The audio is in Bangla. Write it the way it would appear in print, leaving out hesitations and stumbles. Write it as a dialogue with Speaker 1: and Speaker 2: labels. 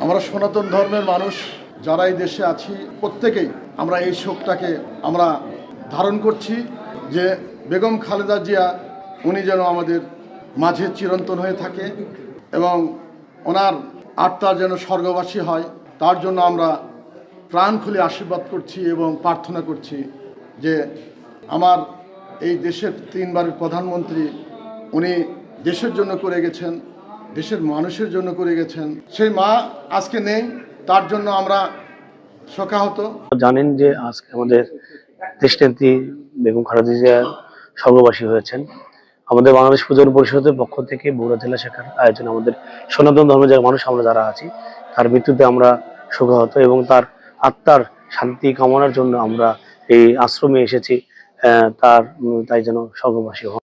Speaker 1: আমরা সনাতন ধর্মের মানুষ যারা এই দেশে আছি প্রত্যেকেই আমরা এই শোকটাকে আমরা ধারণ করছি যে বেগম খালেদা জিয়া উনি যেন আমাদের মাঝে চিরন্তন হয়ে থাকে এবং ওনার আত্মা যেন স্বর্গবাসী হয়, তার জন্য আমরা প্রাণ খুলে আশীর্বাদ করছি এবং প্রার্থনা করছি যে আমার এই দেশের 3 বারের প্রধানমন্ত্রী উনি দেশের জন্য করে গেছেন, দেশের মানুষের জন্য করে গেছেন, সেই মা আজকে নেই, তার জন্য আমরা শোকাহত।
Speaker 2: জানেন যে আজকে আমাদের দেশনেত্রী বেগম খালেদা জিয়া স্বর্গবাসী হয়েছেন। আমাদের বাংলাদেশ পূজন পরিষদের পক্ষ থেকে বগুড়া জেলা শাখার আয়োজনে আমাদের সনাতন ধর্মের যারা মানুষ আমরা যারা আছি তার মৃত্যুতে আমরা শোকাহত এবং তার আত্মার শান্তি কামনার জন্য আমরা এই আশ্রমে এসেছি, তাই যেন স্বর্গবাসী হন।